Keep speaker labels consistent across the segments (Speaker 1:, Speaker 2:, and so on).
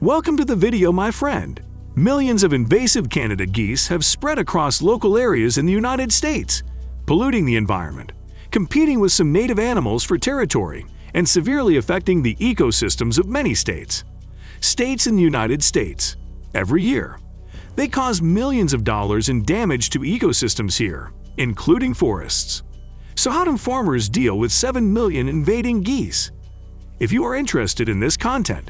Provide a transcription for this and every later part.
Speaker 1: Welcome to the video, my friend. Millions of invasive Canada geese have spread across local areas in the United States, polluting the environment, competing with some native animals for territory, and severely affecting the ecosystems of many states. States in the United States. Every year, they cause millions of dollars in damage to ecosystems here, including forests. So how do farmers deal with 7 million invading geese? If you are interested in this content,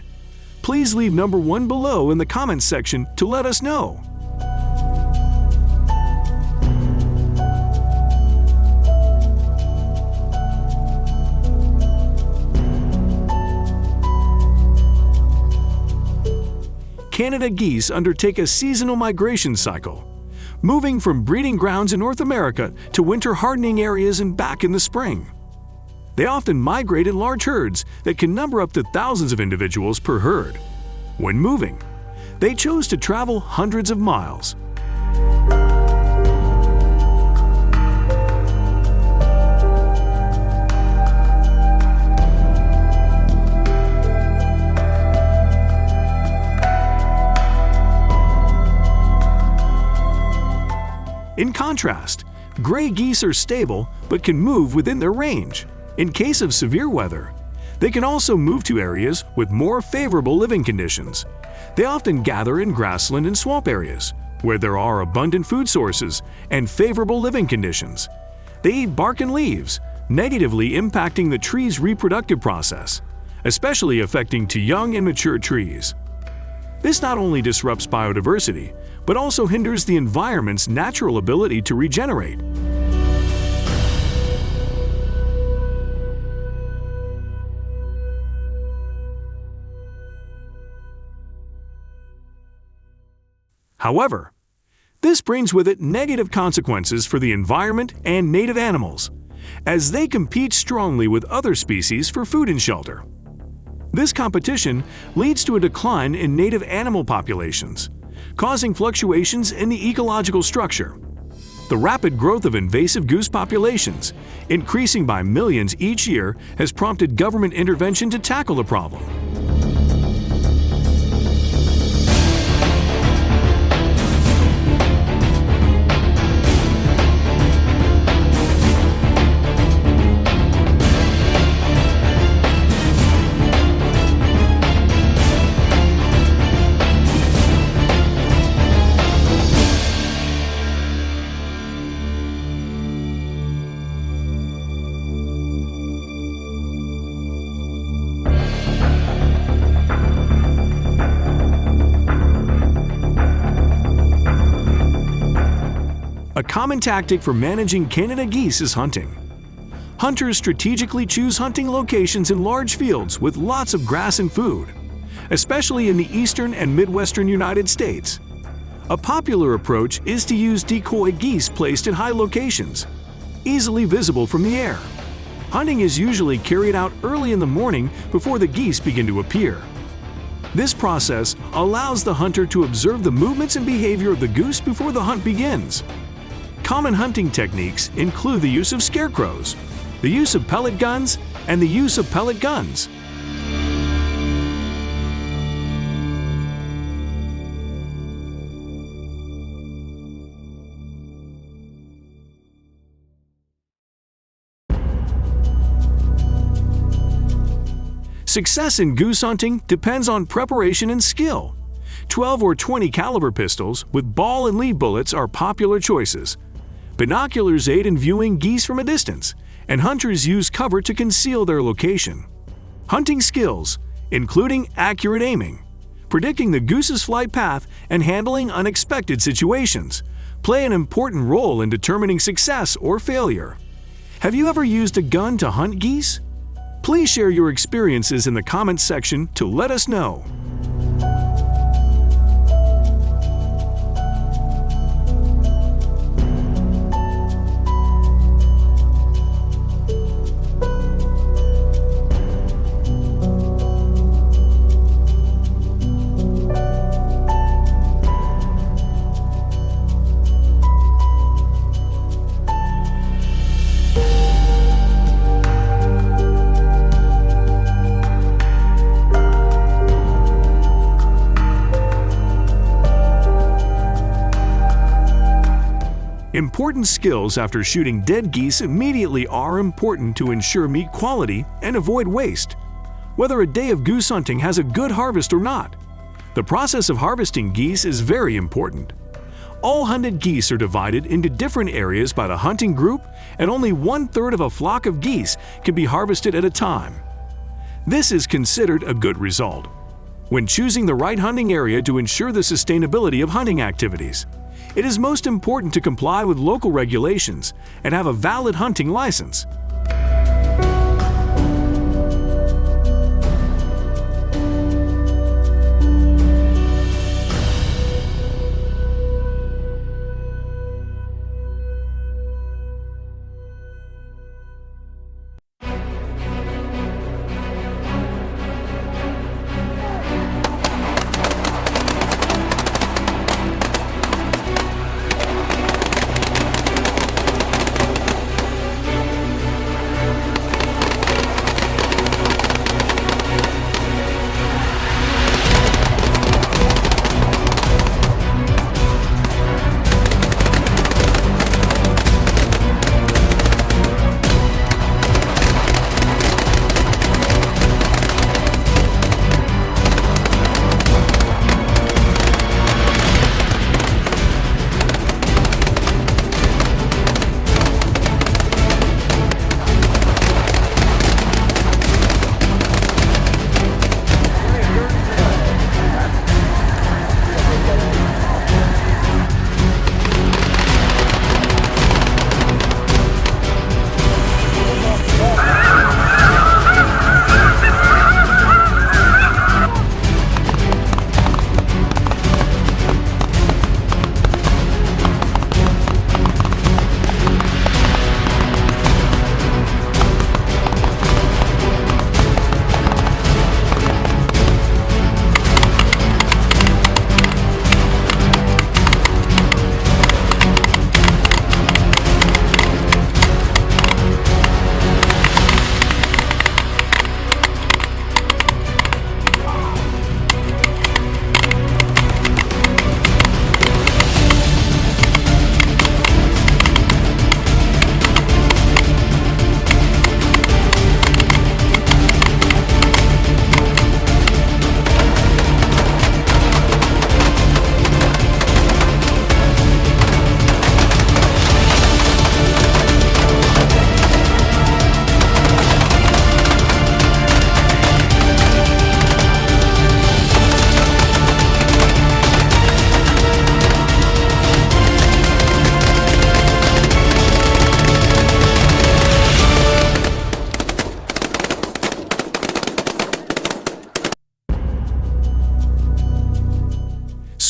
Speaker 1: please leave number 1 below in the comments section to let us know. Canada geese undertake a seasonal migration cycle, moving from breeding grounds in North America to winter hardening areas and back in the spring. They often migrate in large herds that can number up to thousands of individuals per herd. When moving, they chose to travel hundreds of miles. In contrast, gray geese are stable but can move within their range. In case of severe weather, they can also move to areas with more favorable living conditions. They often gather in grassland and swamp areas, where there are abundant food sources and favorable living conditions. They eat bark and leaves, negatively impacting the tree's reproductive process, especially affecting to young and mature trees. This not only disrupts biodiversity, but also hinders the environment's natural ability to regenerate. However, this brings with it negative consequences for the environment and native animals, as they compete strongly with other species for food and shelter. This competition leads to a decline in native animal populations, causing fluctuations in the ecological structure. The rapid growth of invasive goose populations, increasing by millions each year, has prompted government intervention to tackle the problem. A common tactic for managing Canada geese is hunting. Hunters strategically choose hunting locations in large fields with lots of grass and food, especially in the eastern and midwestern United States. A popular approach is to use decoy geese placed in high locations, easily visible from the air. Hunting is usually carried out early in the morning before the geese begin to appear. This process allows the hunter to observe the movements and behavior of the goose before the hunt begins. Common hunting techniques include the use of scarecrows, the use of pellet guns, and the use of pellet guns. Success in goose hunting depends on preparation and skill. 12 or 20 caliber pistols with ball and lead bullets are popular choices. Binoculars aid in viewing geese from a distance, and hunters use cover to conceal their location. Hunting skills, including accurate aiming, predicting the goose's flight path, and handling unexpected situations, play an important role in determining success or failure. Have you ever used a gun to hunt geese? Please share your experiences in the comments section to let us know. Important skills after shooting dead geese immediately are important to ensure meat quality and avoid waste, whether a day of goose hunting has a good harvest or not. The process of harvesting geese is very important. All hunted geese are divided into different areas by the hunting group, and only 1/3 of a flock of geese can be harvested at a time. This is considered a good result when choosing the right hunting area to ensure the sustainability of hunting activities. It is most important to comply with local regulations and have a valid hunting license.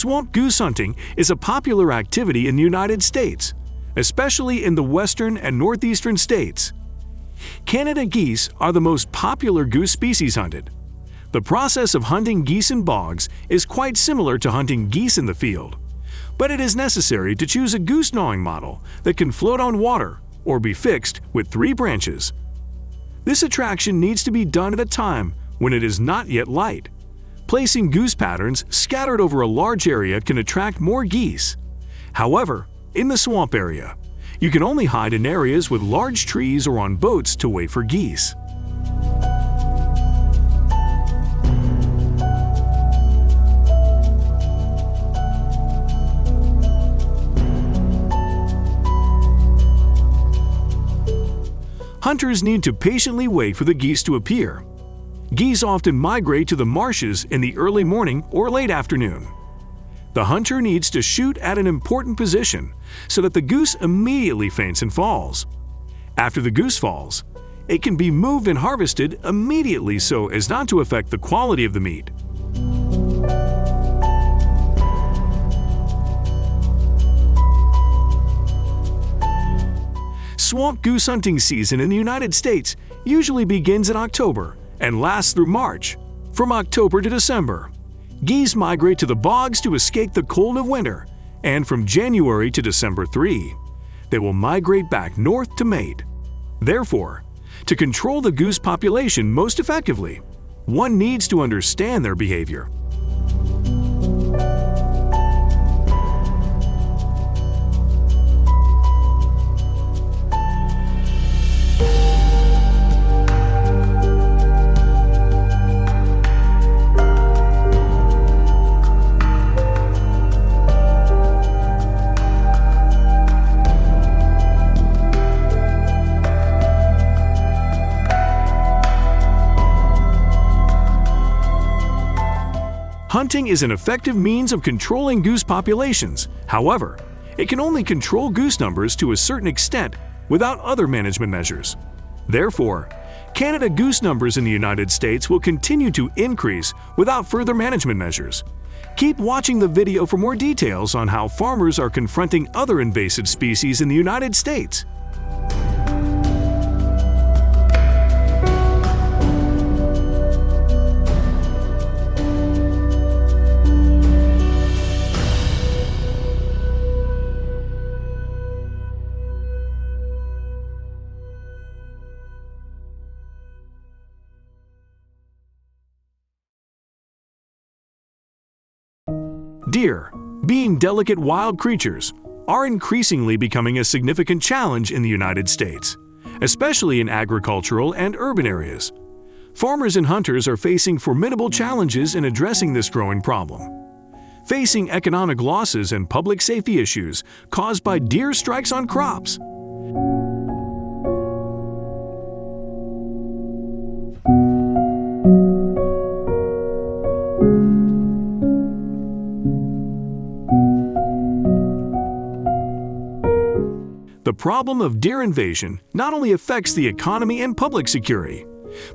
Speaker 1: Swamp goose hunting is a popular activity in the United States, especially in the western and northeastern states. Canada geese are the most popular goose species hunted. The process of hunting geese in bogs is quite similar to hunting geese in the field, but it is necessary to choose a goose gnawing model that can float on water or be fixed with 3 branches. This attraction needs to be done at a time when it is not yet light. Placing goose patterns scattered over a large area can attract more geese. However, in the swamp area, you can only hide in areas with large trees or on boats to wait for geese. Hunters need to patiently wait for the geese to appear. Geese often migrate to the marshes in the early morning or late afternoon. The hunter needs to shoot at an important position so that the goose immediately faints and falls. After the goose falls, it can be moved and harvested immediately so as not to affect the quality of the meat. Swamp goose hunting season in the United States usually begins in October and lasts through March. From October to December, geese migrate to the bogs to escape the cold of winter, and from January to December 3, they will migrate back north to mate. Therefore, to control the goose population most effectively, one needs to understand their behavior. Hunting is an effective means of controlling goose populations. However, it can only control goose numbers to a certain extent without other management measures. Therefore, Canada goose numbers in the United States will continue to increase without further management measures. Keep watching the video for more details on how farmers are confronting other invasive species in the United States. Deer, being delicate wild creatures, are increasingly becoming a significant challenge in the United States, especially in agricultural and urban areas. Farmers and hunters are facing formidable challenges in addressing this growing problem. Facing economic losses and public safety issues caused by deer strikes on crops. The problem of deer invasion not only affects the economy and public security,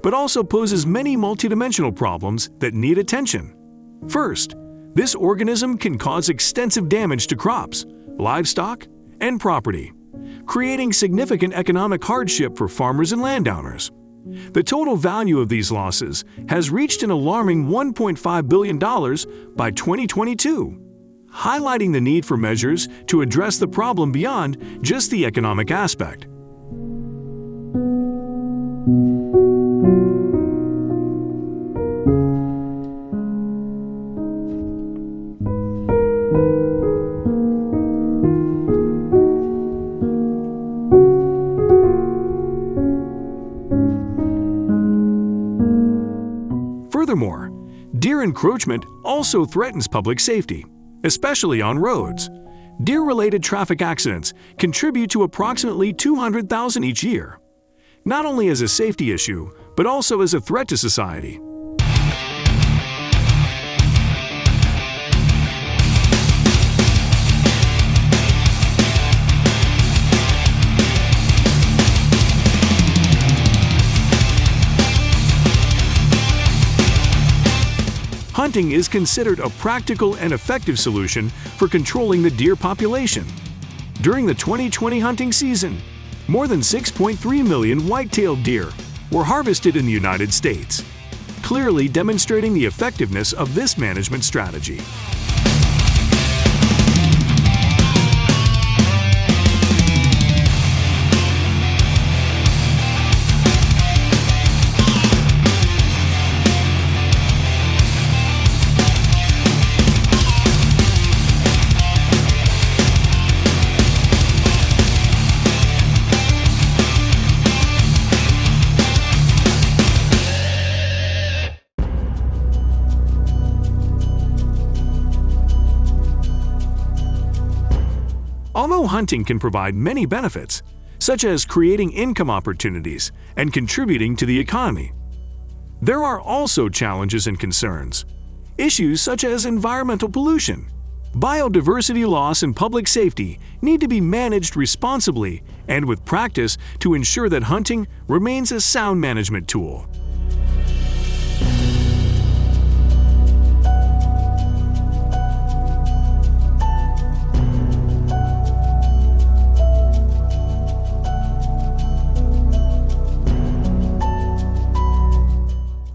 Speaker 1: but also poses many multidimensional problems that need attention. First, this organism can cause extensive damage to crops, livestock, and property, creating significant economic hardship for farmers and landowners. The total value of these losses has reached an alarming $1.5 billion by 2022. Highlighting the need for measures to address the problem beyond just the economic aspect. Furthermore, deer encroachment also threatens public safety, especially on roads. Deer-related traffic accidents contribute to approximately 200,000 each year, not only as a safety issue, but also as a threat to society. Hunting is considered a practical and effective solution for controlling the deer population. During the 2020 hunting season, more than 6.3 million white-tailed deer were harvested in the United States, clearly demonstrating the effectiveness of this management strategy. Although hunting can provide many benefits, such as creating income opportunities and contributing to the economy, there are also challenges and concerns. Issues such as environmental pollution, biodiversity loss, and public safety need to be managed responsibly and with practice to ensure that hunting remains a sound management tool.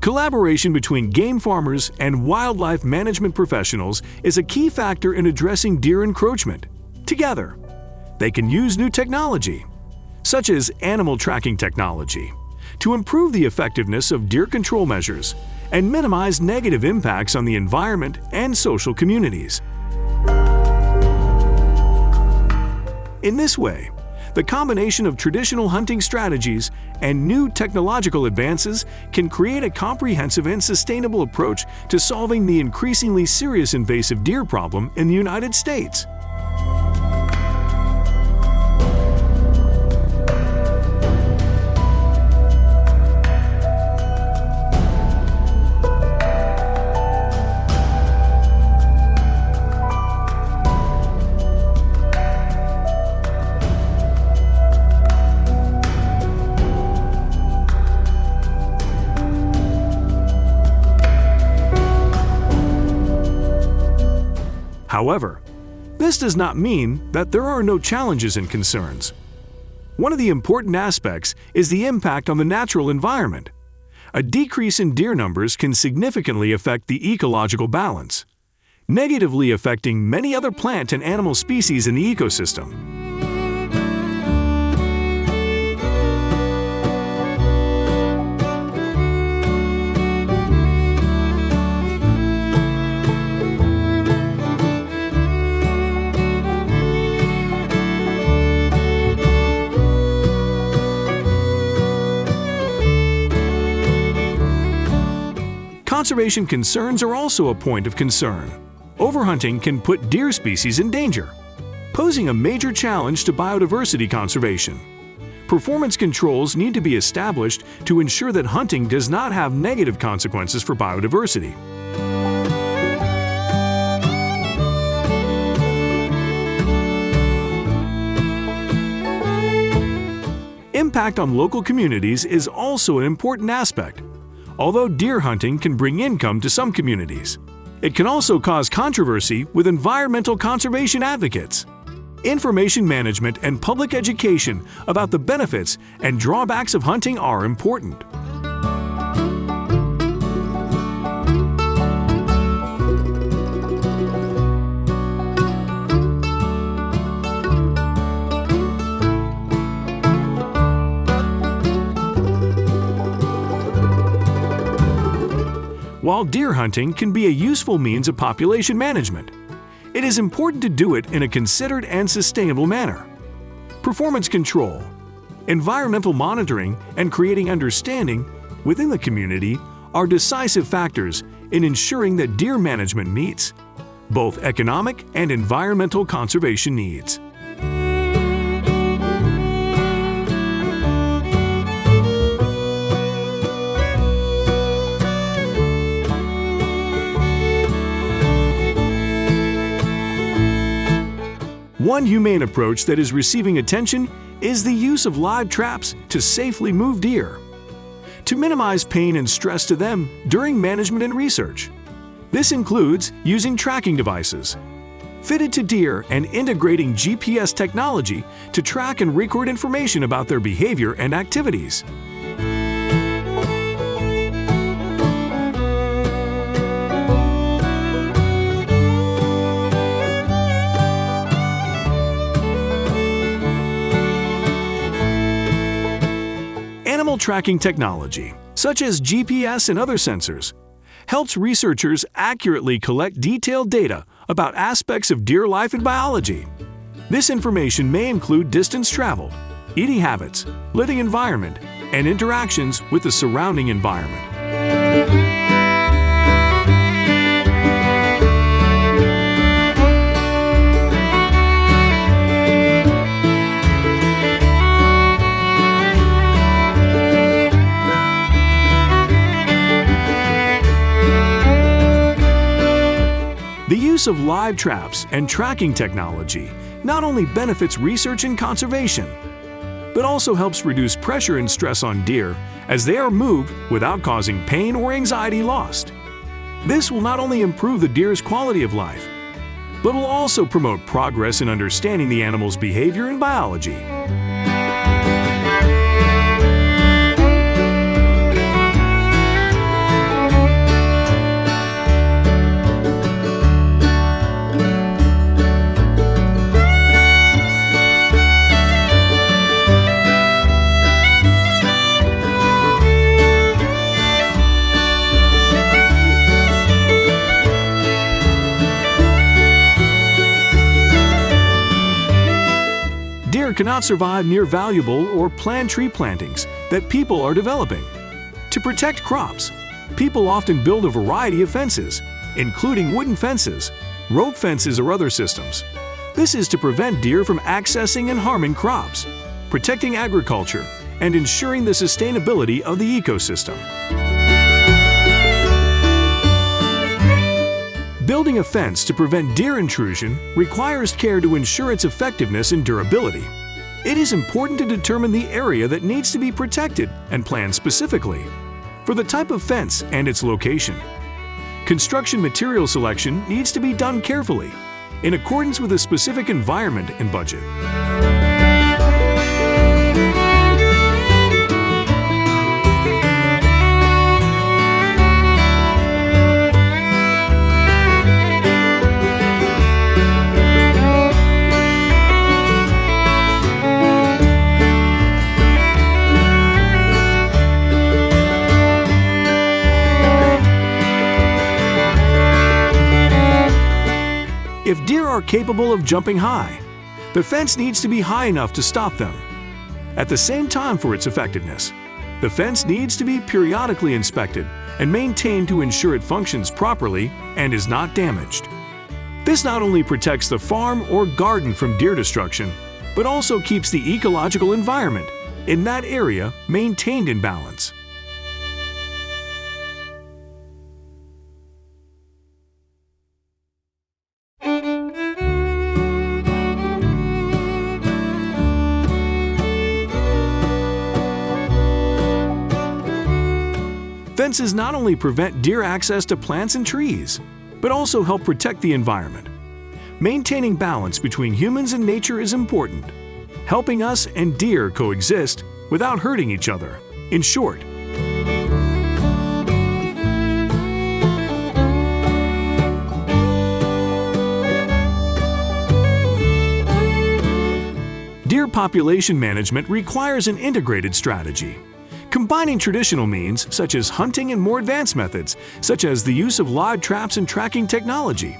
Speaker 1: Collaboration between game farmers and wildlife management professionals is a key factor in addressing deer encroachment. Together, they can use new technology, such as animal tracking technology, to improve the effectiveness of deer control measures and minimize negative impacts on the environment and social communities. In this way, the combination of traditional hunting strategies and new technological advances can create a comprehensive and sustainable approach to solving the increasingly serious invasive deer problem in the United States. However, this does not mean that there are no challenges and concerns. One of the important aspects is the impact on the natural environment. A decrease in deer numbers can significantly affect the ecological balance, negatively affecting many other plant and animal species in the ecosystem. Conservation concerns are also a point of concern. Overhunting can put deer species in danger, posing a major challenge to biodiversity conservation. Performance controls need to be established to ensure that hunting does not have negative consequences for biodiversity. Impact on local communities is also an important aspect. Although deer hunting can bring income to some communities, it can also cause controversy with environmental conservation advocates. Information management and public education about the benefits and drawbacks of hunting are important. While deer hunting can be a useful means of population management, it is important to do it in a considered and sustainable manner. Performance control, environmental monitoring, and creating understanding within the community are decisive factors in ensuring that deer management meets both economic and environmental conservation needs. One humane approach that is receiving attention is the use of live traps to safely move deer, to minimize pain and stress to them during management and research. This includes using tracking devices fitted to deer and integrating GPS technology to track and record information about their behavior and activities. Animal tracking technology, such as GPS and other sensors, helps researchers accurately collect detailed data about aspects of deer life and biology. This information may include distance traveled, eating habits, living environment, and interactions with the surrounding environment. The use of live traps and tracking technology not only benefits research and conservation, but also helps reduce pressure and stress on deer as they are moved without causing pain or anxiety lost. This will not only improve the deer's quality of life, but will also promote progress in understanding the animal's behavior and biology. Deer cannot survive near valuable or planned tree plantings that people are developing. To protect crops, people often build a variety of fences, including wooden fences, rope fences, or other systems. This is to prevent deer from accessing and harming crops, protecting agriculture, and ensuring the sustainability of the ecosystem. Building a fence to prevent deer intrusion requires care to ensure its effectiveness and durability. It is important to determine the area that needs to be protected and plan specifically for the type of fence and its location. Construction material selection needs to be done carefully, in accordance with a specific environment and budget. If deer are capable of jumping high, the fence needs to be high enough to stop them. At the same time, for its effectiveness, the fence needs to be periodically inspected and maintained to ensure it functions properly and is not damaged. This not only protects the farm or garden from deer destruction, but also keeps the ecological environment in that area maintained in balance. Fences not only prevent deer access to plants and trees, but also help protect the environment. Maintaining balance between humans and nature is important, helping us and deer coexist without hurting each other. In short, deer population management requires an integrated strategy, combining traditional means such as hunting and more advanced methods, such as the use of live traps and tracking technology.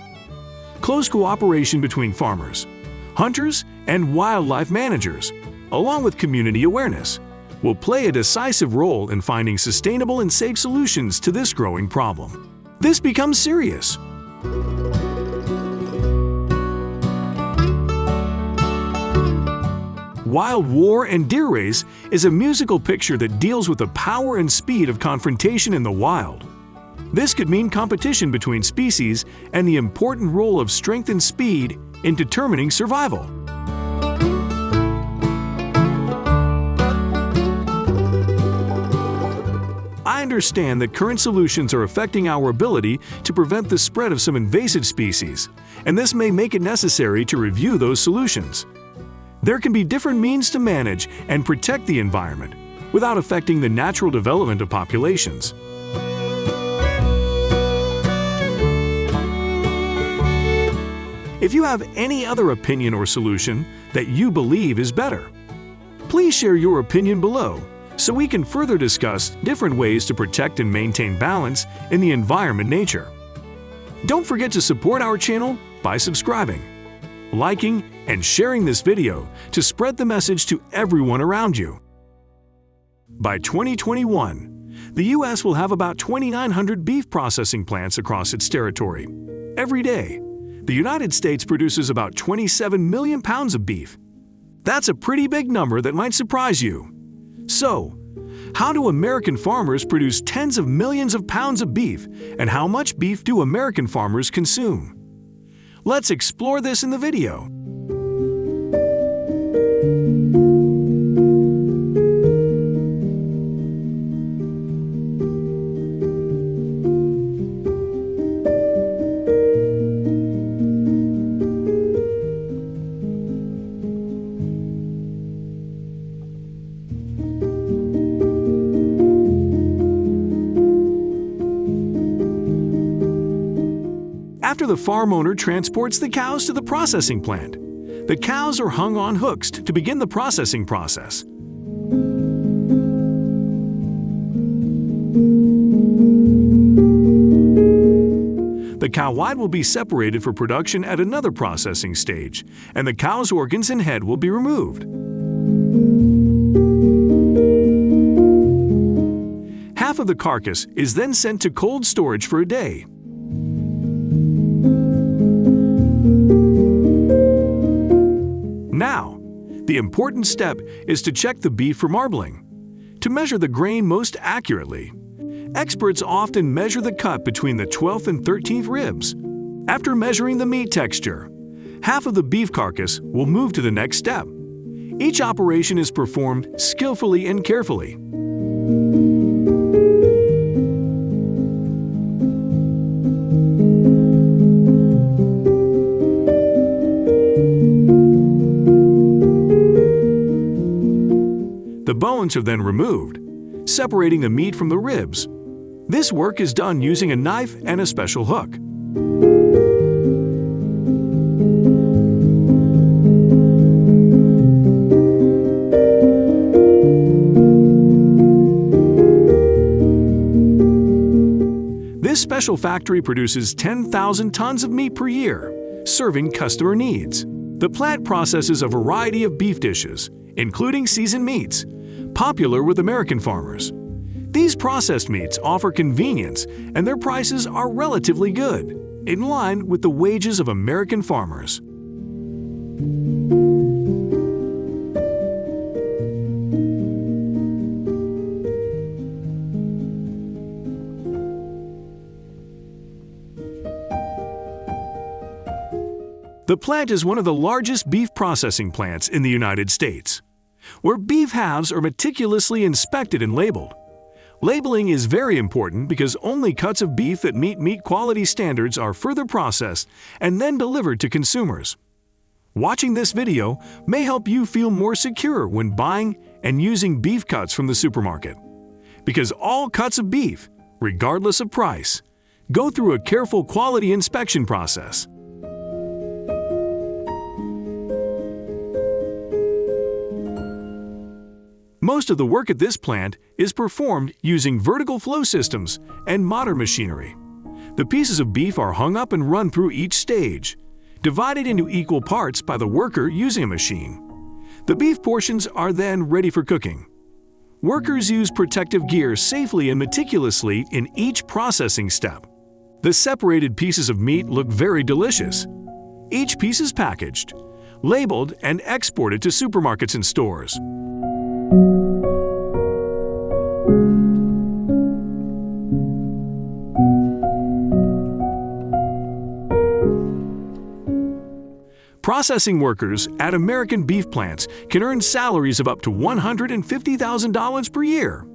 Speaker 1: Close cooperation between farmers, hunters, and wildlife managers, along with community awareness, will play a decisive role in finding sustainable and safe solutions to this growing problem. This becomes serious. Wild War and Deer Race is a musical picture that deals with the power and speed of confrontation in the wild. This could mean competition between species and the important role of strength and speed in determining survival. I understand that current solutions are affecting our ability to prevent the spread of some invasive species, and this may make it necessary to review those solutions. There can be different means to manage and protect the environment without affecting the natural development of populations. If you have any other opinion or solution that you believe is better, please share your opinion below so we can further discuss different ways to protect and maintain balance in the environment nature. Don't forget to support our channel by subscribing, liking, and sharing this video to spread the message to everyone around you. By 2021, the U.S. will have about 2,900 beef processing plants across its territory. Every day, the United States produces about 27 million pounds of beef. That's a pretty big number that might surprise you. So, how do American farmers produce tens of millions of pounds of beef, and how much beef do American farmers consume? Let's explore this in the video. After the farm owner transports the cows to the processing plant, the cows are hung on hooks to begin the processing process. The cow hide will be separated for production at another processing stage, and the cow's organs and head will be removed. Half of the carcass is then sent to cold storage for a day. Now, the important step is to check the beef for marbling. To measure the grain most accurately, experts often measure the cut between the 12th and 13th ribs. After measuring the meat texture, half of the beef carcass will move to the next step. Each operation is performed skillfully and carefully. The bones are then removed, separating the meat from the ribs. This work is done using a knife and a special hook. This special factory produces 10,000 tons of meat per year, serving customer needs. The plant processes a variety of beef dishes, including seasoned meats, popular with American farmers. These processed meats offer convenience, and their prices are relatively good, in line with the wages of American farmers. The plant is one of the largest beef processing plants in the United States, where beef halves are meticulously inspected and labeled. Labeling is very important because only cuts of beef that meet meat quality standards are further processed and then delivered to consumers. Watching this video may help you feel more secure when buying and using beef cuts from the supermarket. Because all cuts of beef, regardless of price, go through a careful quality inspection process. Most of the work at this plant is performed using vertical flow systems and modern machinery. The pieces of beef are hung up and run through each stage, divided into equal parts by the worker using a machine. The beef portions are then ready for cooking. Workers use protective gear safely and meticulously in each processing step. The separated pieces of meat look very delicious. Each piece is packaged, labeled, and exported to supermarkets and stores. Processing workers at American beef plants can earn salaries of up to $150,000 per year,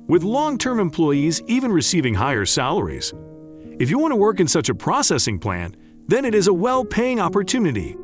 Speaker 1: with long-term employees even receiving higher salaries. If you want to work in such a processing plant, then it is a well-paying opportunity.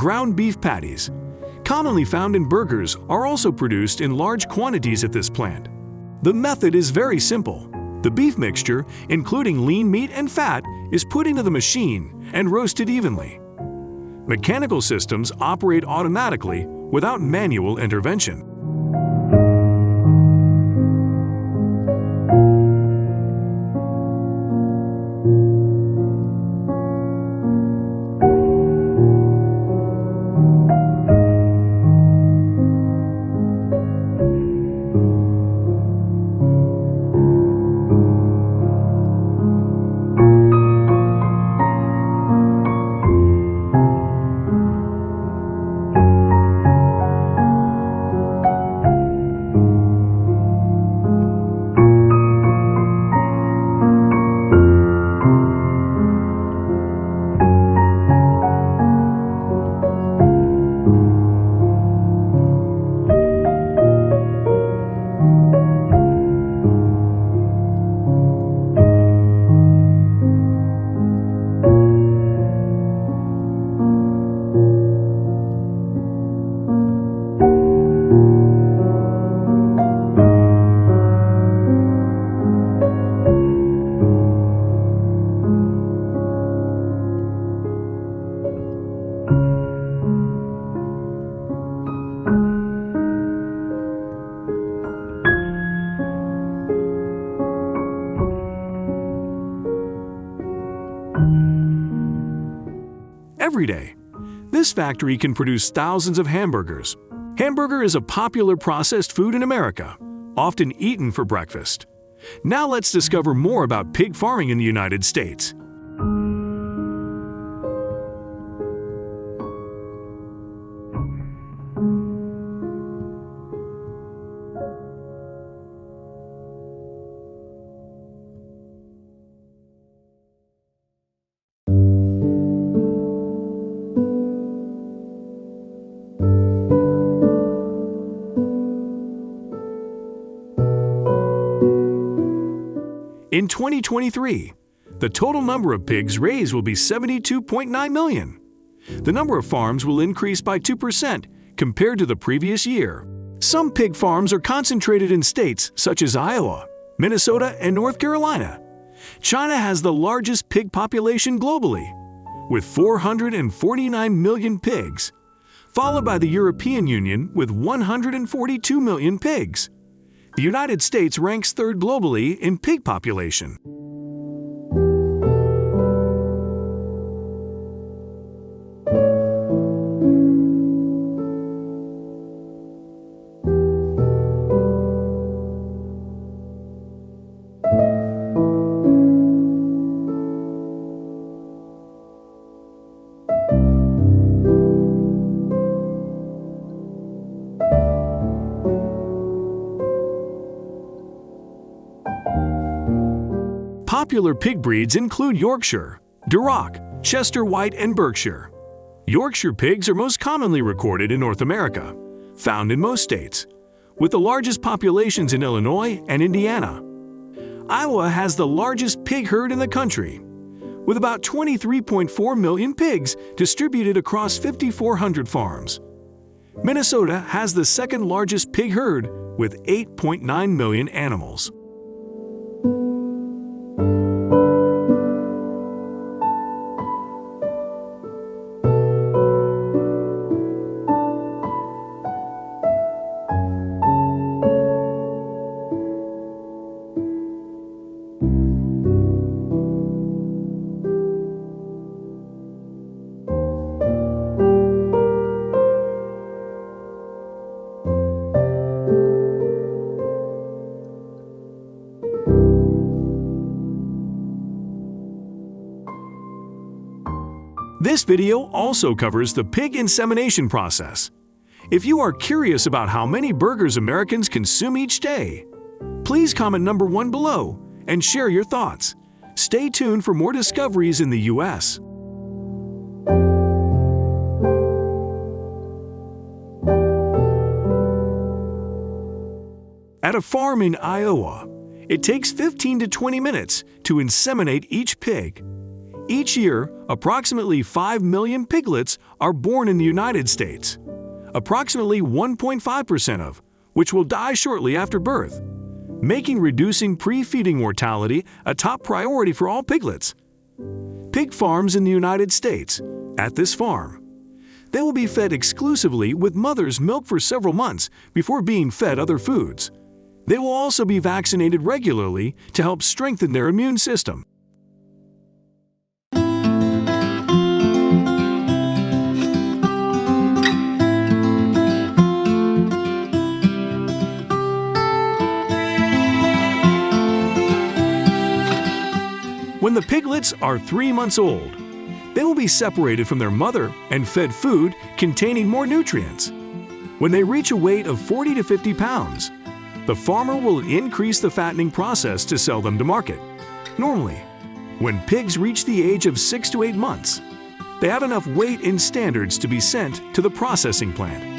Speaker 1: Ground beef patties, commonly found in burgers, are also produced in large quantities at this plant. The method is very simple. The beef mixture, including lean meat and fat, is put into the machine and roasted evenly. Mechanical systems operate automatically without manual intervention. Every day, this factory can produce thousands of hamburgers. Hamburger is a popular processed food in America, often eaten for breakfast. Now let's discover more about pig farming in the United States. In 2023, the total number of pigs raised will be 72.9 million. The number of farms will increase by 2% compared to the previous year. Some pig farms are concentrated in states such as Iowa, Minnesota, and North Carolina. China has the largest pig population globally, with 449 million pigs, followed by the European Union with 142 million pigs. The United States ranks third globally in pig population. Popular pig breeds include Yorkshire, Duroc, Chester White, and Berkshire. Yorkshire pigs are most commonly recorded in North America, found in most states, with the largest populations in Illinois and Indiana. Iowa has the largest pig herd in the country, with about 23.4 million pigs distributed across 5,400 farms. Minnesota has the second largest pig herd, with 8.9 million animals. This video also covers the pig insemination process. If you are curious about how many burgers Americans consume each day, please comment number 1 below and share your thoughts. Stay tuned for more discoveries in the U.S. At a farm in Iowa, it takes 15 to 20 minutes to inseminate each pig. Each year, approximately 5 million piglets are born in the United States, approximately 1.5% of which will die shortly after birth. making reducing pre-feeding mortality a top priority for all piglets. Pig farms in the United States. At this farm, they will be fed exclusively with mother's milk for several months before being fed other foods. They will also be vaccinated regularly to help strengthen their immune system. When the piglets are 3 months old, they will be separated from their mother and fed food containing more nutrients. When they reach a weight of 40 to 50 pounds, the farmer will increase the fattening process to sell them to market. Normally, when pigs reach the age of 6 to 8 months, they have enough weight and standards to be sent to the processing plant.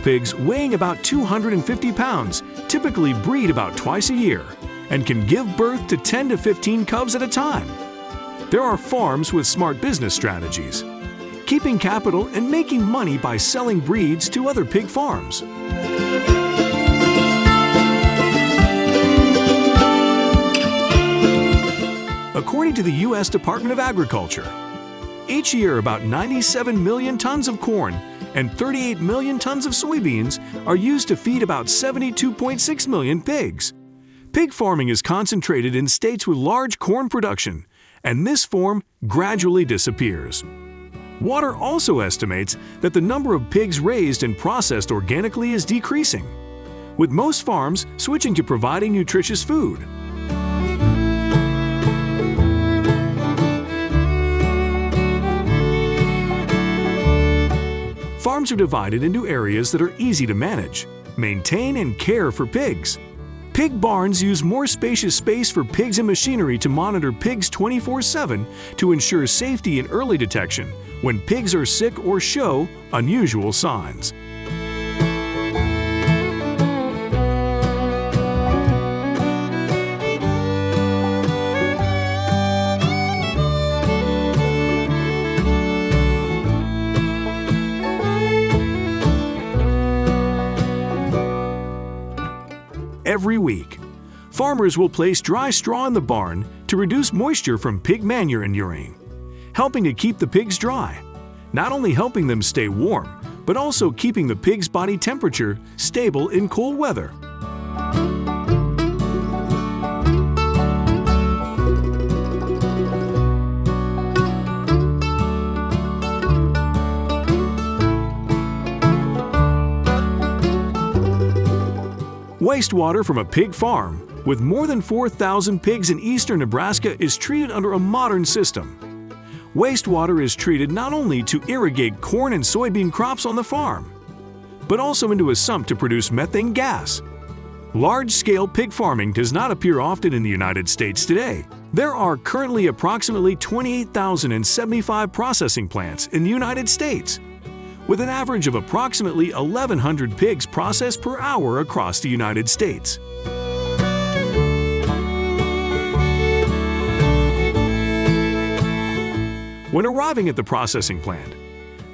Speaker 1: Pigs weighing about 250 pounds typically breed about twice a year and can give birth to 10 to 15 cubs at a time. There are farms with smart business strategies, keeping capital and making money by selling breeds to other pig farms. According to the U.S. Department of Agriculture, each year about 97 million tons of corn and 38 million tons of soybeans are used to feed about 72.6 million pigs. Pig farming is concentrated in states with large corn production, and this form gradually disappears. Water also estimates that the number of pigs raised and processed organically is decreasing, with most farms switching to providing nutritious food. Farms are divided into areas that are easy to manage, maintain, and care for pigs. Pig barns use more spacious space for pigs and machinery to monitor pigs 24/7 to ensure safety and early detection when pigs are sick or show unusual signs. Every week, farmers will place dry straw in the barn to reduce moisture from pig manure and urine, helping to keep the pigs dry, not only helping them stay warm, but also keeping the pig's body temperature stable in cold weather. Wastewater from a pig farm with more than 4,000 pigs in eastern Nebraska is treated under a modern system. Wastewater is treated not only to irrigate corn and soybean crops on the farm, but also into a sump to produce methane gas. Large-scale pig farming does not appear often in the United States today, There are currently approximately 28,075 processing plants in the United States, with an average of approximately 1,100 pigs processed per hour across the United States. When arriving at the processing plant,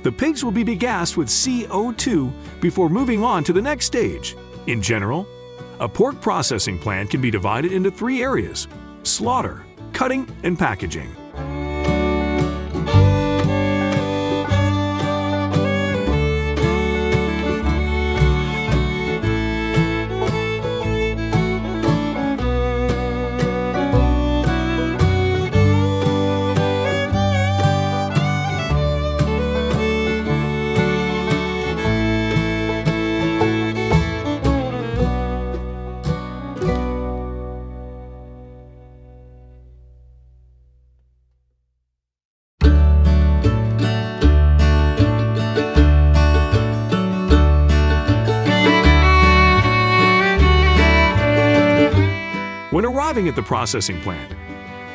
Speaker 1: the pigs will be degassed with CO2 before moving on to the next stage. In general, a pork processing plant can be divided into 3 areas: slaughter, cutting, and packaging. When arriving at the processing plant,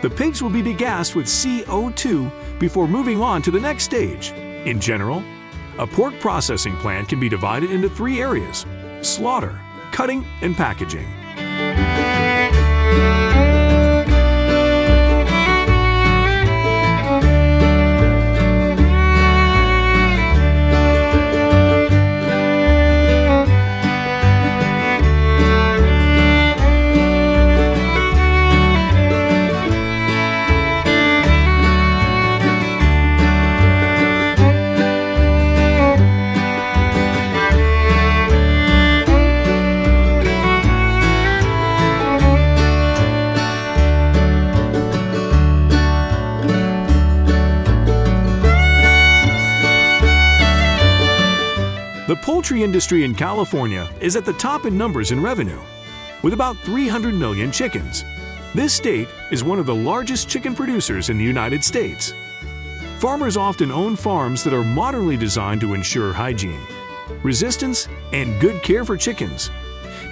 Speaker 1: the pigs will be degassed with CO2 before moving on to the next stage. In general, a pork processing plant can be divided into 3 areas: slaughter, cutting, and packaging. The poultry industry in California is at the top in numbers in revenue, with about 300 million chickens. This state is one of the largest chicken producers in the United States. Farmers often own farms that are modernly designed to ensure hygiene, resistance, and good care for chickens.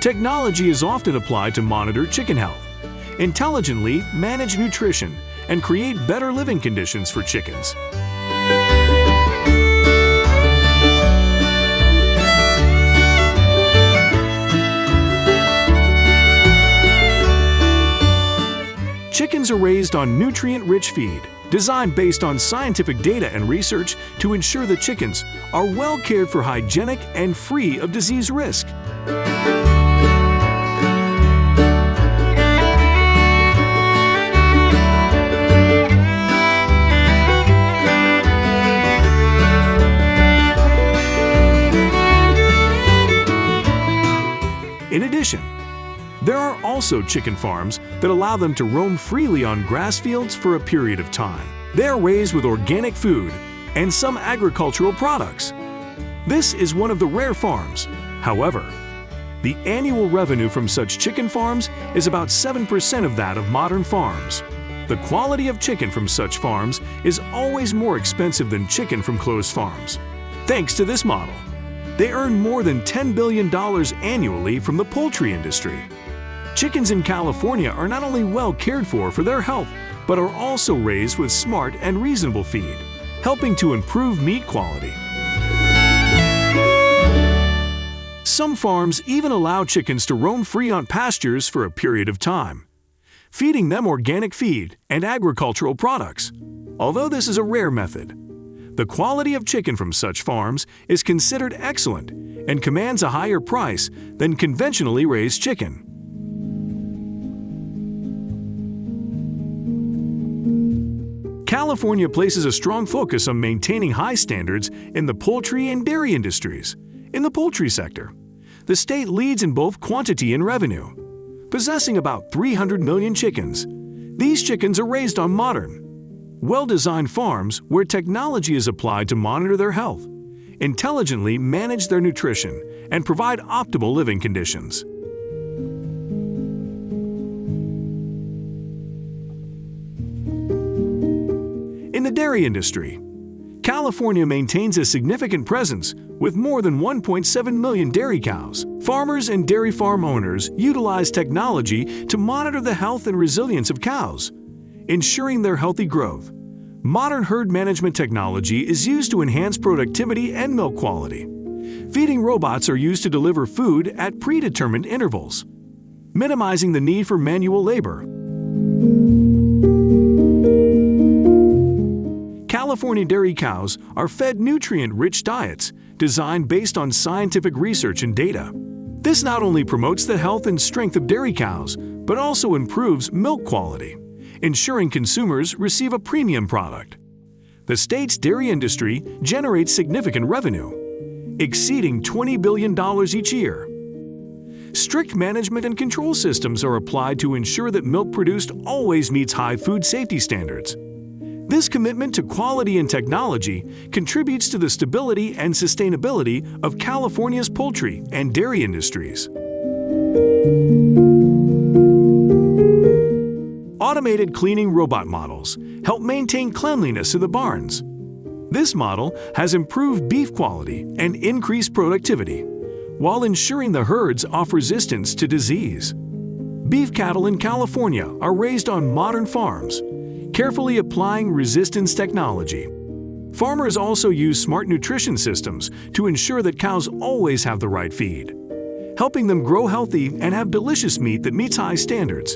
Speaker 1: Technology is often applied to monitor chicken health, intelligently manage nutrition, and create better living conditions for chickens. Chickens are raised on nutrient-rich feed, designed based on scientific data and research to ensure the chickens are well cared for, hygienic, and free of disease risk. In addition, there are also chicken farms that allow them to roam freely on grass fields for a period of time. They are raised with organic food and some agricultural products. This is one of the rare farms. However, the annual revenue from such chicken farms is about 7% of that of modern farms. The quality of chicken from such farms is always more expensive than chicken from closed farms. Thanks to this model, they earn more than $10 billion annually from the poultry industry. Chickens in California are not only well cared for their health, but are also raised with smart and reasonable feed, helping to improve meat quality. Some farms even allow chickens to roam free on pastures for a period of time, feeding them organic feed and agricultural products. Although this is a rare method, the quality of chicken from such farms is considered excellent and commands a higher price than conventionally raised chicken. California places a strong focus on maintaining high standards in the poultry and dairy industries. In the poultry sector, the state leads in both quantity and revenue, possessing about 300 million chickens. These chickens are raised on modern, well-designed farms where technology is applied to monitor their health, intelligently manage their nutrition, and provide optimal living conditions. In the dairy industry, California maintains a significant presence with more than 1.7 million dairy cows. Farmers and dairy farm owners utilize technology to monitor the health and resilience of cows, ensuring their healthy growth. Modern herd management technology is used to enhance productivity and milk quality. Feeding robots are used to deliver food at predetermined intervals, minimizing the need for manual labor. California dairy cows are fed nutrient-rich diets designed based on scientific research and data. This not only promotes the health and strength of dairy cows, but also improves milk quality, ensuring consumers receive a premium product. The state's dairy industry generates significant revenue, exceeding $20 billion each year. Strict management and control systems are applied to ensure that milk produced always meets high food safety standards. This commitment to quality and technology contributes to the stability and sustainability of California's poultry and dairy industries. Automated cleaning robot models help maintain cleanliness in the barns. This model has improved beef quality and increased productivity, while ensuring the herds offer resistance to disease. Beef cattle in California are raised on modern farms, carefully applying resistance technology. Farmers also use smart nutrition systems to ensure that cows always have the right feed, helping them grow healthy and have delicious meat that meets high standards.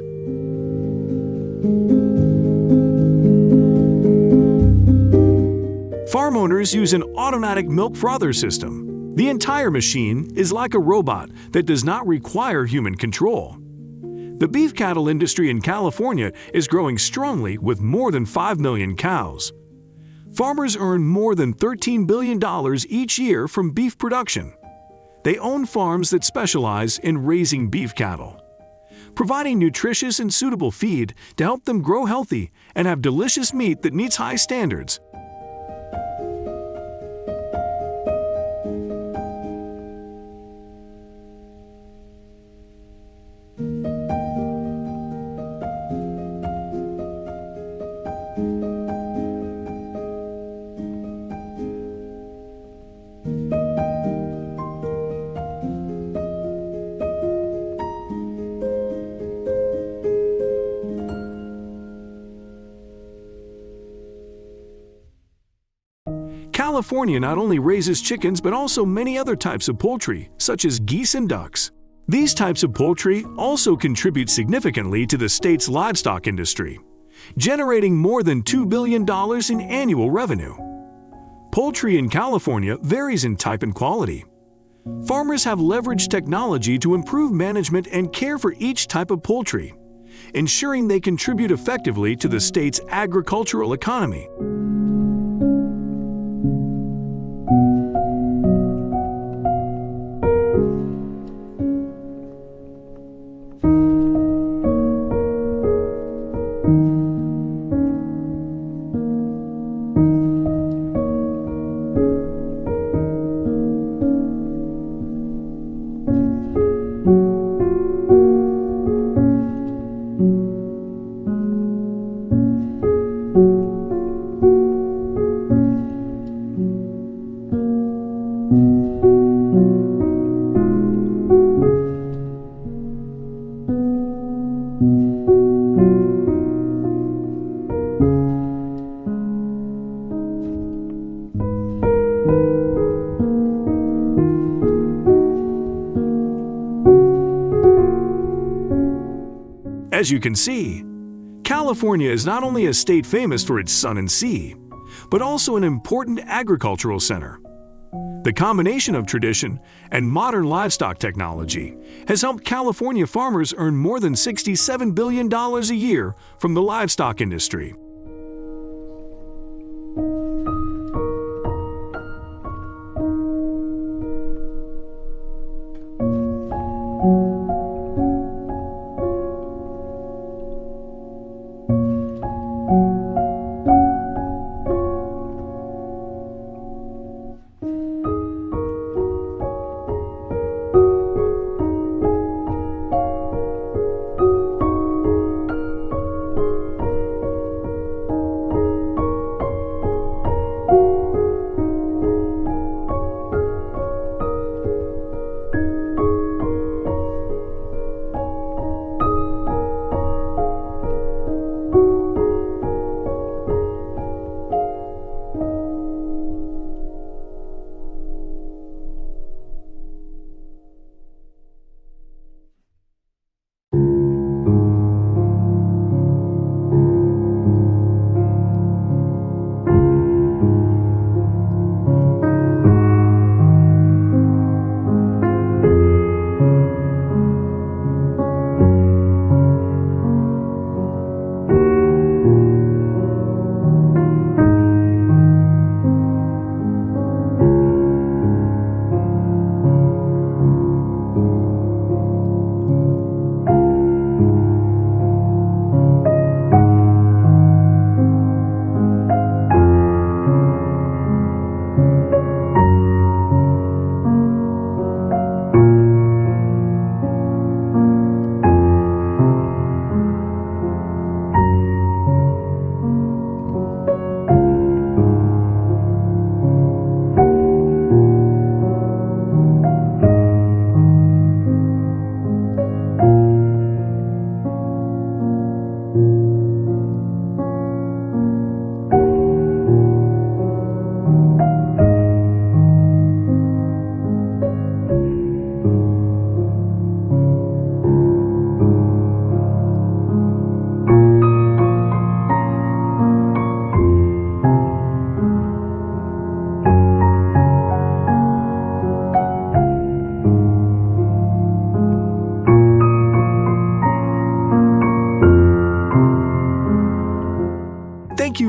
Speaker 1: Farm owners use an automatic milk frother system. The entire machine is like a robot that does not require human control. The beef cattle industry in California is growing strongly with more than 5 million cows. Farmers earn more than $13 billion each year from beef production. They own farms that specialize in raising beef cattle, providing nutritious and suitable feed to help them grow healthy and have delicious meat that meets high standards. California not only raises chickens but also many other types of poultry, such as geese and ducks. These types of poultry also contribute significantly to the state's livestock industry, generating more than $2 billion in annual revenue. Poultry in California varies in type and quality. Farmers have leveraged technology to improve management and care for each type of poultry, ensuring they contribute effectively to the state's agricultural economy. As you can see, California is not only a state famous for its sun and sea, but also an important agricultural center. The combination of tradition and modern livestock technology has helped California farmers earn more than $67 billion a year from the livestock industry.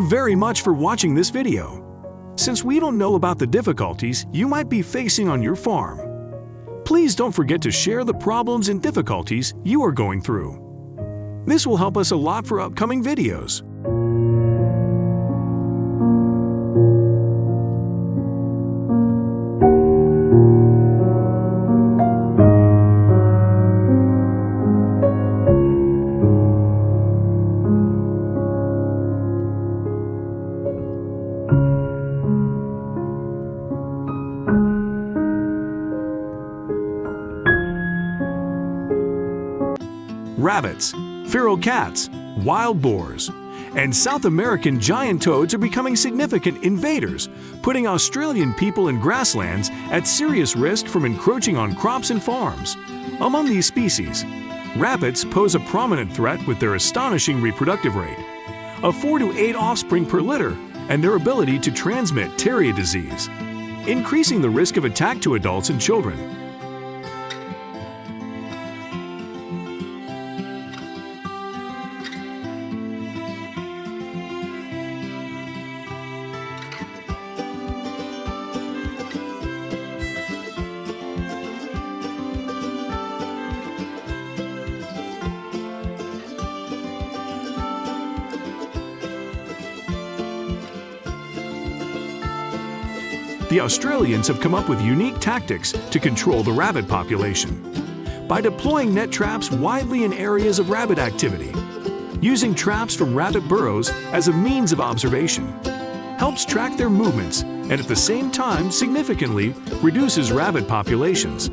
Speaker 1: very much for watching this video. Since we don't know about the difficulties you might be facing on your farm, please don't forget to share the problems and difficulties you are going through. This will help us a lot for upcoming videos. Rabbits, feral cats, wild boars, and South American giant toads are becoming significant invaders, putting Australian people and grasslands at serious risk from encroaching on crops and farms. Among these species, rabbits pose a prominent threat with their astonishing reproductive rate of 4 to 8 offspring per litter and their ability to transmit Terrier disease, increasing the risk of attack to adults and children. The Australians have come up with unique tactics to control the rabbit population by deploying net traps widely in areas of rabbit activity. Using traps from rabbit burrows as a means of observation helps track their movements and at the same time significantly reduces rabbit populations.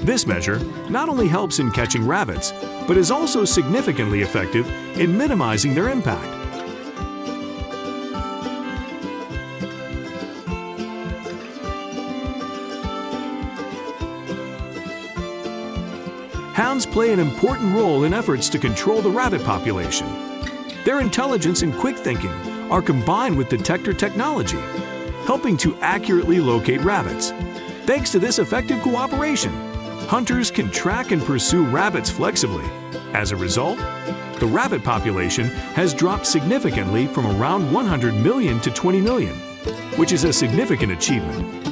Speaker 1: This measure not only helps in catching rabbits, but is also significantly effective in minimizing their impact. Hounds play an important role in efforts to control the rabbit population. Their intelligence and quick thinking are combined with detector technology, helping to accurately locate rabbits. Thanks to this effective cooperation, hunters can track and pursue rabbits flexibly. As a result, the rabbit population has dropped significantly from around 100 million to 20 million, which is a significant achievement.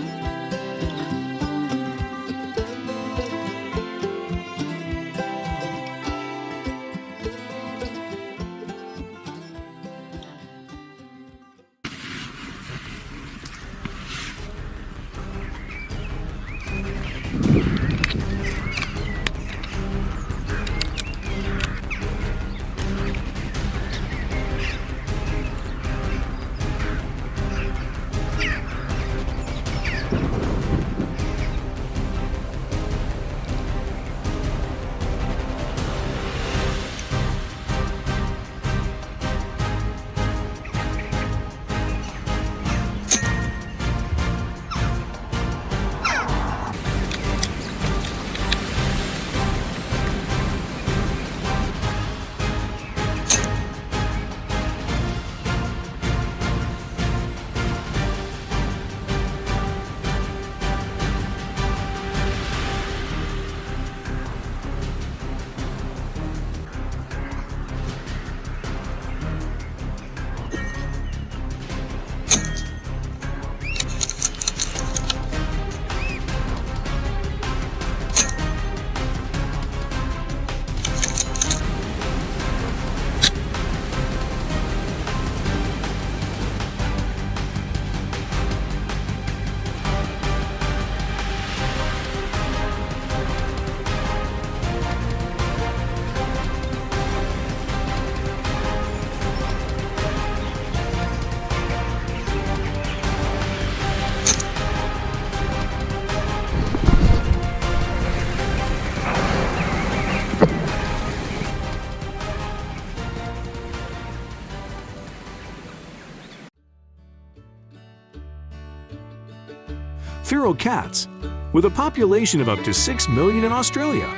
Speaker 1: Feral cats, with a population of up to 6 million in Australia,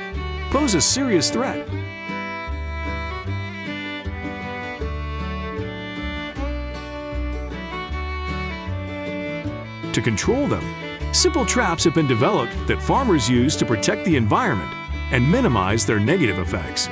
Speaker 1: pose a serious threat. To control them, simple traps have been developed that farmers use to protect the environment and minimize their negative effects.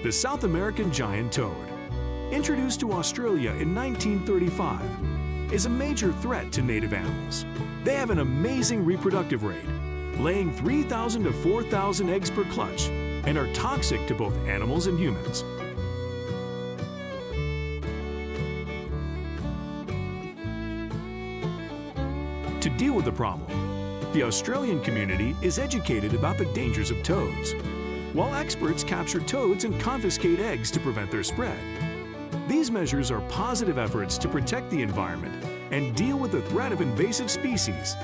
Speaker 1: The South American giant toad, introduced to Australia in 1935, is a major threat to native animals. They have an amazing reproductive rate, laying 3,000 to 4,000 eggs per clutch, and are toxic to both animals and humans. To deal with the problem, the Australian community is educated about the dangers of toads, while experts capture toads and confiscate eggs to prevent their spread. These measures are positive efforts to protect the environment and deal with the threat of invasive species.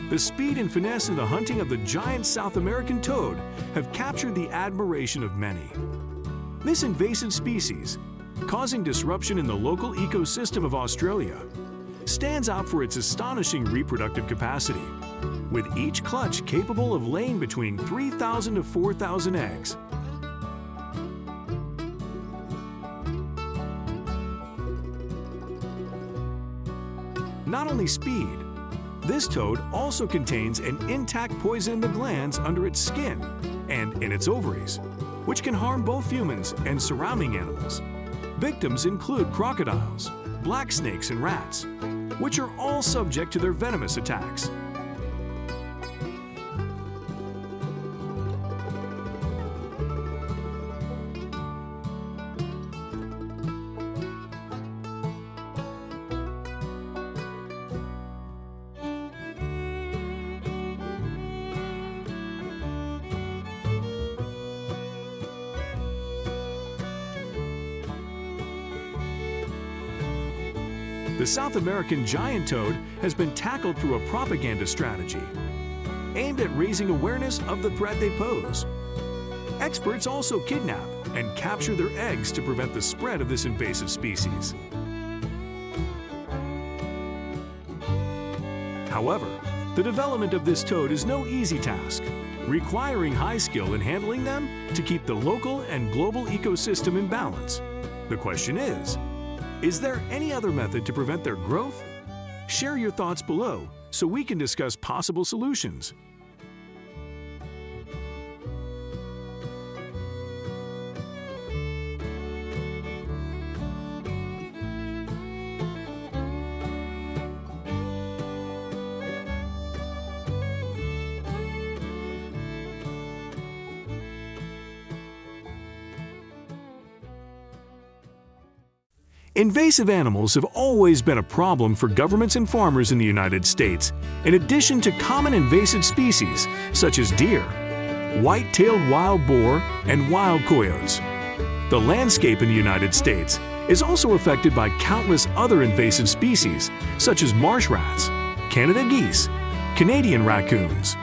Speaker 1: The speed and finesse in the hunting of the giant South American toad have captured the admiration of many. This invasive species, causing disruption in the local ecosystem of Australia, stands out for its astonishing reproductive capacity, with each clutch capable of laying between 3,000 to 4,000 eggs. Not only speed, this toad also contains an intact poison in the glands under its skin and in its ovaries, which can harm both humans and surrounding animals. Victims include crocodiles, black snakes, and rats, which are all subject to their venomous attacks. The South American giant toad has been tackled through a propaganda strategy aimed at raising awareness of the threat they pose. Experts also kidnap and capture their eggs to prevent the spread of this invasive species. However, the development of this toad is no easy task, requiring high skill in handling them to keep the local and global ecosystem in balance. The question is there any other method to prevent their growth? Share your thoughts below so we can discuss possible solutions. Invasive animals have always been a problem for governments and farmers in the United States, in addition to common invasive species such as deer, white-tailed wild boar, and wild coyotes. The landscape in the United States is also affected by countless other invasive species such as marsh rats, Canada geese, Canadian raccoons,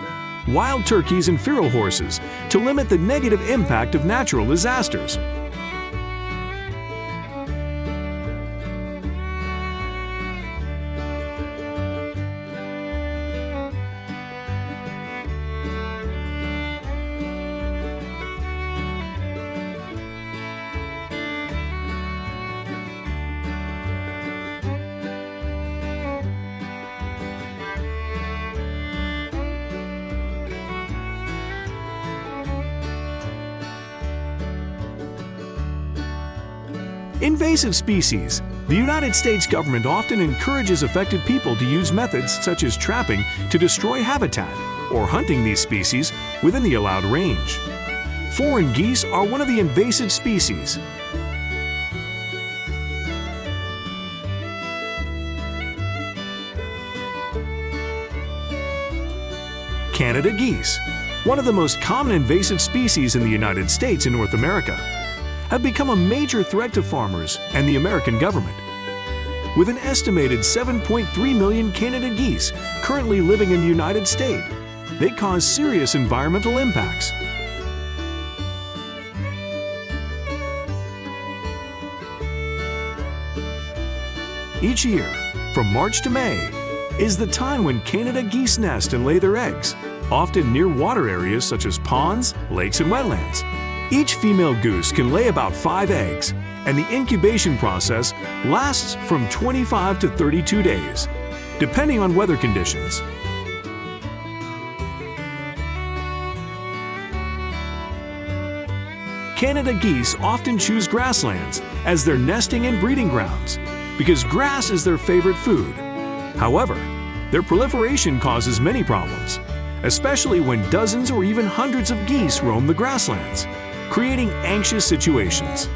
Speaker 1: wild turkeys, and feral horses to limit the negative impact of natural disasters. Invasive species. The United States government often encourages affected people to use methods such as trapping to destroy habitat or hunting these species within the allowed range. Foreign geese are one of the invasive species. Canada geese, one of the most common invasive species in the United States and North America, have become a major threat to farmers and the American government. With an estimated 7.3 million Canada geese currently living in the United States, they cause serious environmental impacts. Each year, from March to May, is the time when Canada geese nest and lay their eggs, often near water areas such as ponds, lakes, and wetlands. Each female goose can lay about 5 eggs, and the incubation process lasts from 25 to 32 days, depending on weather conditions. Canada geese often choose grasslands as their nesting and breeding grounds because grass is their favorite food. However, their proliferation causes many problems, especially when dozens or even hundreds of geese roam the grasslands, creating anxious situations.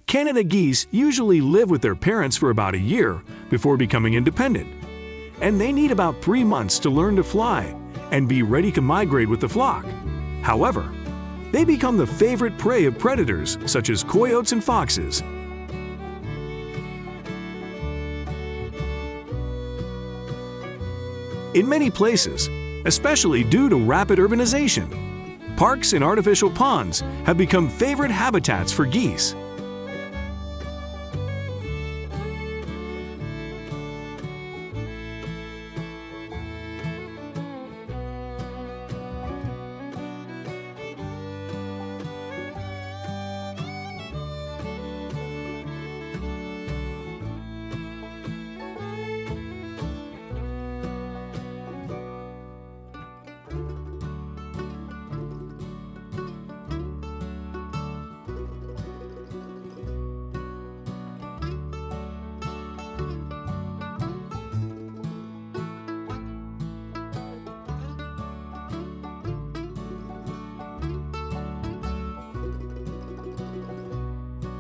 Speaker 1: Canada geese usually live with their parents for about a year before becoming independent, and they need about 3 months to learn to fly and be ready to migrate with the flock. However, they become the favorite prey of predators such as coyotes and foxes. In many places, especially due to rapid urbanization, parks and artificial ponds have become favorite habitats for geese.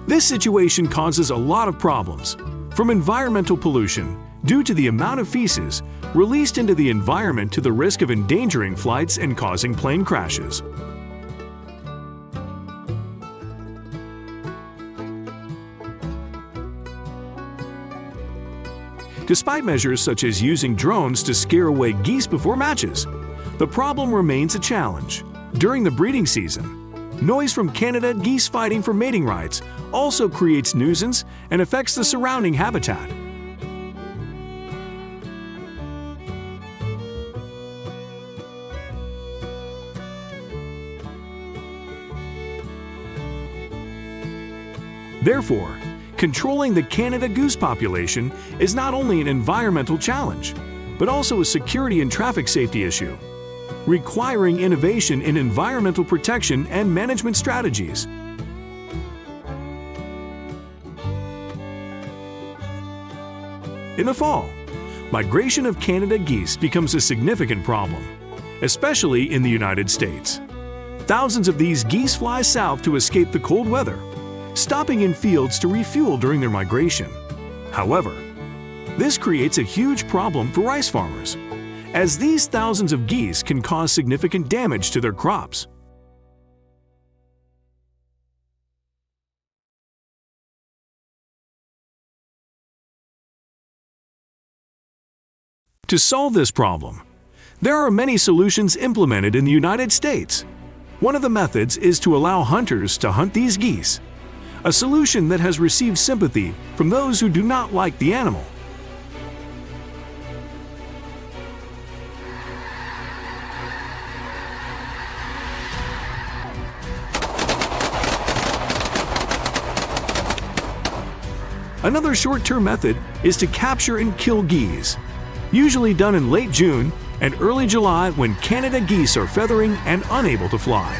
Speaker 1: This situation causes a lot of problems, from environmental pollution due to the amount of feces released into the environment to the risk of endangering flights and causing plane crashes. Despite measures such as using drones to scare away geese before matches, the problem remains a challenge. During the breeding season, noise from Canada geese fighting for mating rights also creates nuisance and affects the surrounding habitat. Therefore, controlling the Canada goose population is not only an environmental challenge, but also a security and traffic safety issue, requiring innovation in environmental protection and management strategies. In the fall, migration of Canada geese becomes a significant problem, especially in the United States. Thousands of these geese fly south to escape the cold weather, stopping in fields to refuel during their migration. However, this creates a huge problem for rice farmers, as these thousands of geese can cause significant damage to their crops. To solve this problem, there are many solutions implemented in the United States. One of the methods is to allow hunters to hunt these geese, a solution that has received sympathy from those who do not like the animal. Another short-term method is to capture and kill geese, usually done in late June and early July when Canada geese are feathering and unable to fly.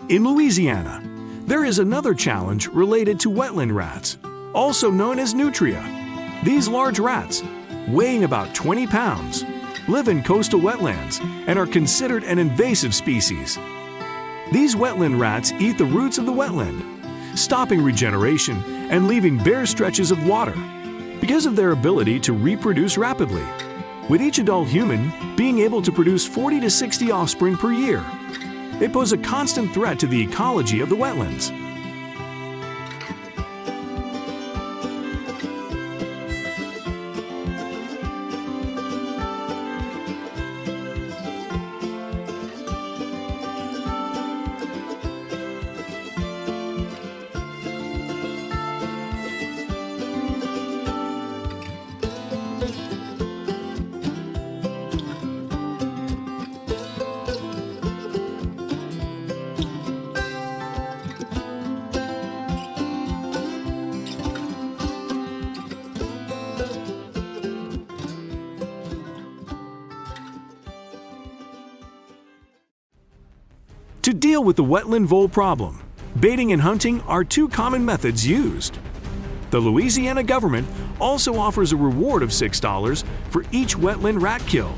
Speaker 1: In Louisiana, there is another challenge related to wetland rats, also known as nutria. These large rats, weighing about 20 pounds, live in coastal wetlands and are considered an invasive species. These wetland rats eat the roots of the wetland, stopping regeneration and leaving bare stretches of water. Because of their ability to reproduce rapidly, with each adult human being able to produce 40 to 60 offspring per year, they pose a constant threat to the ecology of the wetlands. To deal with the wetland vole problem, baiting and hunting are two common methods used. The Louisiana government also offers a reward of $6 for each wetland rat kill.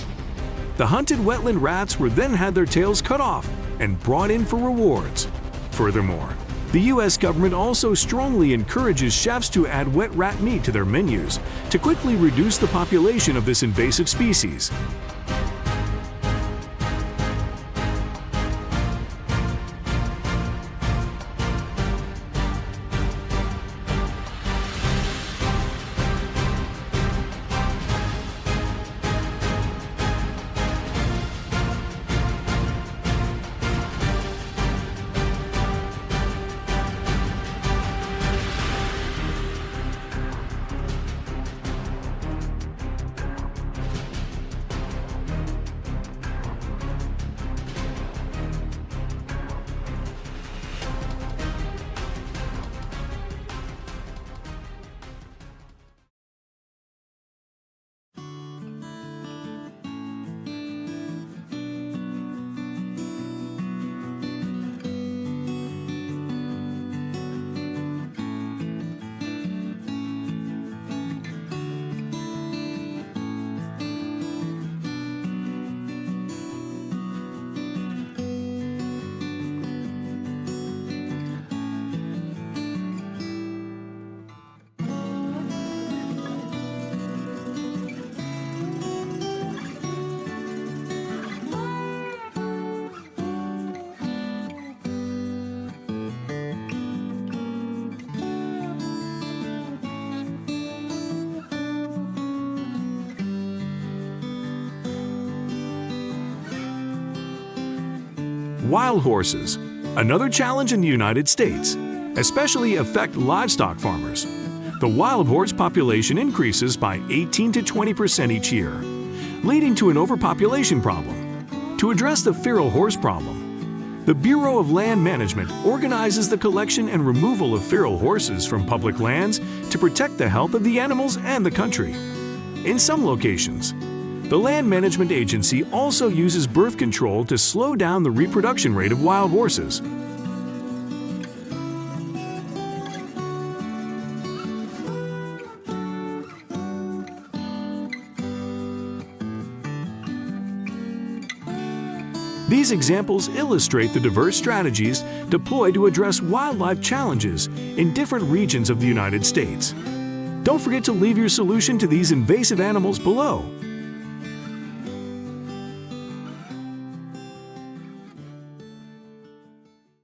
Speaker 1: The hunted wetland rats were then had their tails cut off and brought in for rewards. Furthermore, the U.S. government also strongly encourages chefs to add wet rat meat to their menus to quickly reduce the population of this invasive species. Wild horses, another challenge in the United States, especially affect livestock farmers. The wild horse population increases by 18 to 20% each year, leading to an overpopulation problem. To address the feral horse problem, the Bureau of Land Management organizes the collection and removal of feral horses from public lands to protect the health of the animals and the country. In some locations, the Land Management Agency also uses birth control to slow down the reproduction rate of wild horses. These examples illustrate the diverse strategies deployed to address wildlife challenges in different regions of the United States. Don't forget to leave your solution to these invasive animals below.